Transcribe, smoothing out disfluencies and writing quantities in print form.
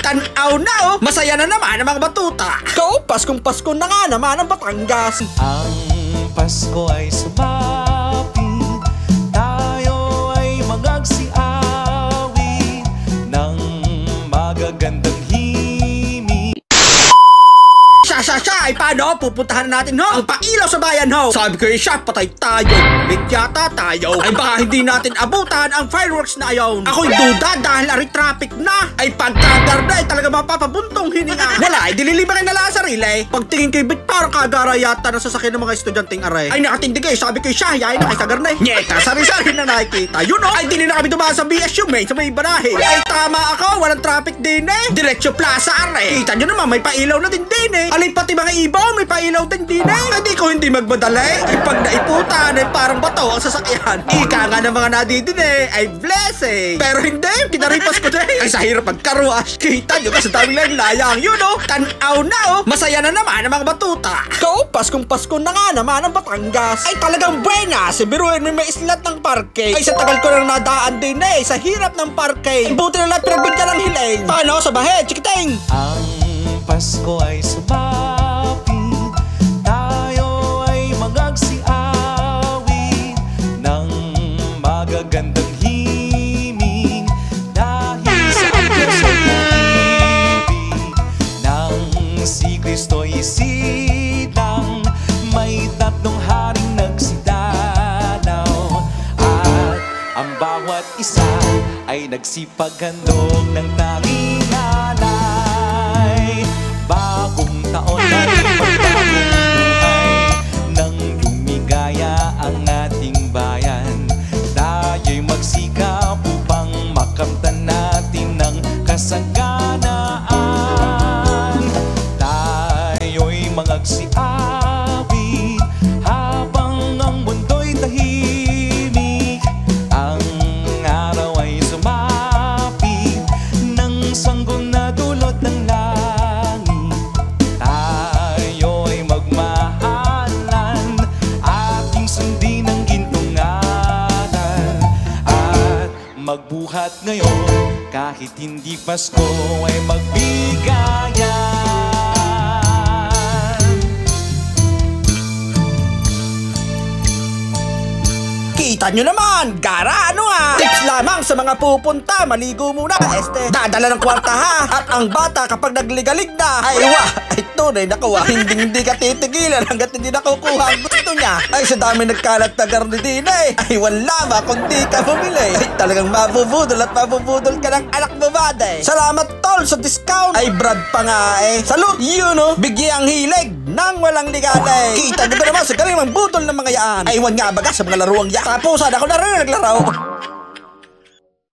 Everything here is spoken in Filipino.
Tanaw na oh, masaya na naman ang mga batuta. Go, Paskong Pasko na nga naman ang Batangas. Ang Pasko ay sumapit, tayo ay magagsiawit ng magagandang himig. Ay paano? Pupuntahan na natin ho ang pailaw sa bayan ho. Sabi ko siya, patay tayo. Late yata tayo. Ay baka hindi natin abutan ang fireworks na ayon. Ako'y duda dahil ari traffic na. Ay pagkagar na ay talaga mapapabuntong hininga. Wala ay dililibarin na lang sa sarili. Pagtingin kay Bit parang kagara yata na sasakyan ng mga estudyanteng are. Ay nakatindig sabi ko siya, yayin na kay sagar na. Nyeta, sari-sari na nakikita. Yun o, ay dili na kami dumaan sa BSU may sa may barahe. Ay tama ako, walang traffic din eh. Diretso plaza are. Kita nyo naman may pailaw na din eh. Alay pati mga ibaw, may pailaw din eh. Hindi ko hindi magmadali. Ay pag naiputan ay parang bato ang sasakyan. Ika nga ng mga nadidin ay blessing. Pero hindi, kinaripas ko din. Ay sa hirap magkaruas. Kita nyo kasi daming layang. Yun o, tanaw na o, masaya na naman ang mga batuta. Go, Paskong Pasko na nga naman ang Batangas. Ay talagang buena, si biruin may islat ng parke. Ay sa tagal ko nang nadaan din eh, sa hirap ng parke. Buti na lang pinagbigyan ng hiling. Paano sa bahe, chikiting? Ang Pasko ay sumapit, tayo ay magagsiawit ng magagandang himig dahil sa Diyos ay pag-ibig nang si Kristo'y silang, may tatlong haring nagsidalaw at ang bawat isa ay nagsipaghandog ng tanging alay. Bagong taon at magbagong buhay nang lumigaya ang ating bayan. Tayo'y magsikap upang makamtan natin ng kasaganaan. Tayo'y magsiawit habang ang mundo'y tahimik. Ang araw ay sumapit ng sanggol na dulot ng magbuhat ngayon, kahit hindi Pasko ay magbigayan. Kita nyo naman, gara ano ah. Tips lamang sa mga pupunta, maligo muna dadala ng kwarta ha. At ang bata kapag nagligalig na, ay wah, ay tunay nakuha. Hindi ka titigilan hanggat hindi nakukuha ang gusto niya. Ay sa dami nagkalat na garni din eh. Ay wala ba kung di ka bumili. Ay talagang mabubudol at mabubudol ka ng anak mo bade. Salamat tol sa discount. Ay Brad pa nga eh. Salute, you know, bigyang hilig nang walang ligalay. Kita nyo naman sa galing ng budol ng mga yaan. Ay wan nga baga sa mga laruang yak. Tapusan ako na rin naglaro.